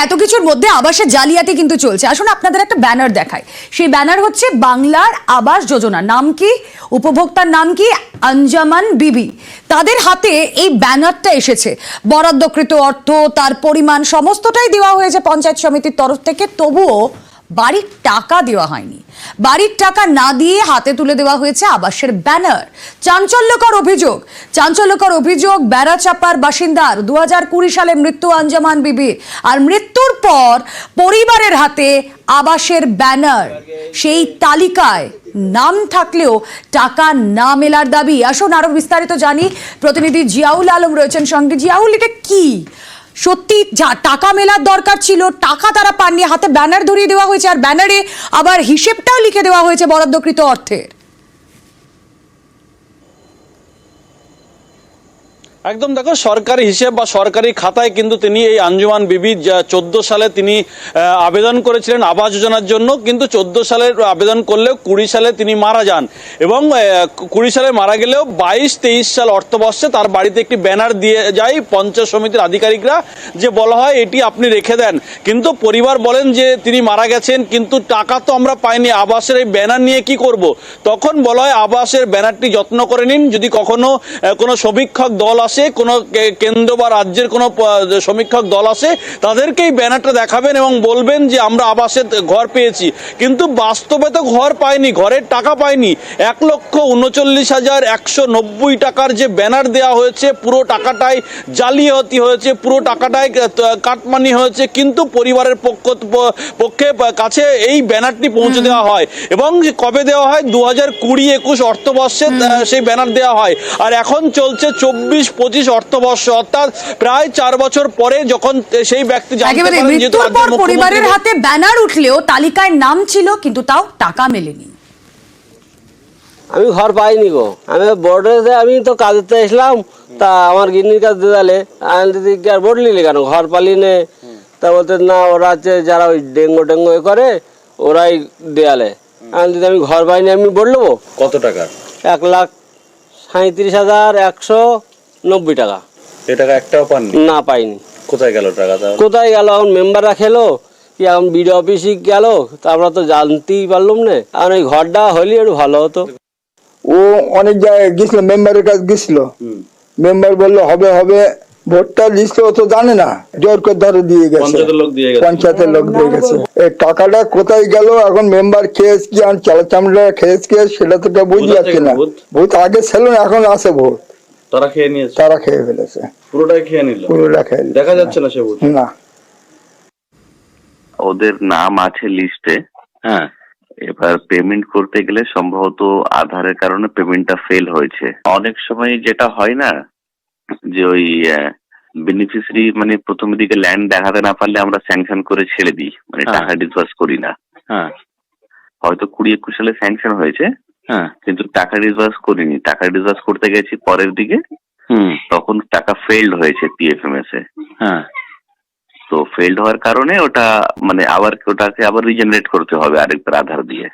এত কিছুর মধ্যে আবাসের জালিয়াতি কিন্তু চলছে। আসুন আপনাদের একটা ব্যানার দেখায়। সেই ব্যানার হচ্ছে বাংলার আবাস যোজনা। নাম কি? উপভোক্তার নাম কি? আঞ্জামান বিবি। তাদের হাতে এই ব্যানারটা এসেছে। বরাদ্দকৃত অর্থ, তার পরিমাণ সমস্তটাই দেওয়া হয়েছে পঞ্চায়েত সমিতির তরফ থেকে, তবুও বাড়ির টাকা দেওয়া হয়নি। বাড়ির টাকা না দিয়ে হাতে তুলে দেওয়া হয়েছে আবাসের ব্যানার। চাঞ্চল্যকর অভিযোগ বেড়াচাপার বাসিন্দার। 2020 সালে মৃত্যু আঞ্জামান বিবির, আর মৃত্যুর পর পরিবারের হাতে আবাসের ব্যানার। সেই তালিকায় নাম থাকলেও টাকা না মেলার দাবি। আসুন আরো বিস্তারিত জানি। প্রতিনিধি জিয়াউল আলম রয়েছেন সঙ্গে। জিয়াউল, এটা কি সত্যি যা টাকা মেলার দরকার ছিল, টাকা তারা পাননি, হাতে ব্যানার ধরিয়ে দেওয়া হয়েছে, আর ব্যানারে আবার হিসেবটাও লিখে দেওয়া হয়েছে বরাদ্দকৃত অর্থের? একদম দেখো, সরকারি হিসেব বা সরকারি খাতায় কিন্তু তিনি এই আঞ্জুমান বিবি 14 সালে তিনি আবেদন করেছিলেন আবাস যোজনার জন্য, কিন্তু 14 সালের আবেদন করলেও 20 সালে তিনি মারা যান এবং 20 সালে মারা গেলেও 22-23 সাল অর্থবর্ষে তার বাড়িতে একটি ব্যানার দিয়ে যায় পঞ্চায়েত সমিতির আধিকারিকরা, যে বলা হয় এটি আপনি রেখে দেন। কিন্তু পরিবার বলেন যে তিনি মারা গেছেন, কিন্তু টাকা তো আমরা পাইনি, আবাসের এই ব্যানার নিয়ে কি করব? তখন বলা হয় আবাসের ব্যানারটি যত্ন করে নিন, যদি কখনো কোনো সমীক্ষক দল আসে, কোনো কেন্দ্র বা রাজ্যের কোনো সমীক্ষক দল আসে, তাদেরকেই ব্যানারটা দেখাবেন এবং বলবেন যে আমরা আবাসের ঘর পেয়েছি। কিন্তু বাস্তবে তো ঘর পায়নি, ঘরের টাকা পায়নি। 1,39,190 টাকার যে ব্যানার দেওয়া হয়েছে, পুরো টাকাটাই জালিয়াতি হয়েছে, পুরো টাকাটাই কাটমানি হয়েছে, কিন্তু পরিবারের পক্ষে কাছে এই ব্যানারটি পৌঁছে দেওয়া হয়। এবং কবে দেওয়া হয়? 2020-21 অর্থবর্ষে সেই ব্যানার দেওয়া হয়। আর এখন চলছে 24-25 অর্থবর্ষ, অর্থাৎ প্রায় 4 বছর পরে যখন সেই ব্যক্তি মৃত্যুর পর পরিবারের হাতে ব্যানার উঠলেও তালিকায় নাম ছিল, কিন্তু তাও টাকা মেলেনি। আমি ঘর পাইনি গো। আমি বোর্ডে আমি তো কাজেতে এসলাম, তা আমার গিন্নির কাছে দিদালে দিদিকে আর বোর্ড নিলে কেন, ঘর পালি নে? তা বলতে না, ওরা আছে যারা ওই ডেঙ্গো করে ওরাই দেয়ালে। দিদি আমি ঘর পাইনি, আমি বোর্ড নেবো। কত টাকা? 1,37,190 টাকা। এ টাকা একটাও পাননি? না, পাইনি। কোথায় গেল টাকা? কোথায় গেল? এখন মেম্বাররা খেলো কি, এখন বিডিও অফিসে গেল, তা আমরা তো জানতেই পারলাম না। আর ওই ঘরটা হলে একটু ভালো হতো। ও অনেক জায়গায় গেছিল, মেম্বারের কাছে গেছিল, মেম্বার বললো হবে হবে, ভোটটা লিস্ট ও তো জানে না, জোর করে ধরে দিয়ে গেছে, পঞ্চায়েতের লোক দিয়ে গেছে। এই টাকাটা কোথায় গেল এখন মেম্বার খেয়েছ কি, আর চামড়া খেয়েছ কি, সেটা তো কেউ বুঝতে যাচ্ছে না। ভোট আগে ছিল না, এখন আছে ভোট। তারা খেয়ে নিয়েছে, তারা খেয়ে ফেলেছে, পুরোটাই খেয়ে নিল, পুরোটা খেয়ে দেখা যাচ্ছে না সে ভোট। না, ওদের নাম আছে লিস্টে। হ্যাঁ, এবার পেমেন্ট করতে গেলে সম্ভবত আধারের কারণে পেমেন্টটা ফেল হয়েছে। অনেক সময় যেটা হয় না, যে ওই বেনিফিশিয়ারি মানে প্রথম দিকে ল্যান্ড দেখাতে না পারলে আমরা স্যাংশন করে ছেড়ে দিই, মানে টাকা ডিসবার্স করি না। হ্যাঁ, হয়তো 20-21 সালে স্যাংশন হয়েছে, হ্যাঁ, কিন্তু টাকা ডিসবার্স করিনি। টাকা ডিসবার্স করতে গেছি পরের দিকে, তখন টাকা ফেলড হয়েছে PFMS এ। হ্যাঁ, তো ফেলড হওয়ার কারণে ওটা মানে আবার ওটাকে আবার রিজেনারেট করতে হবে আরেকবার আধার দিয়ে।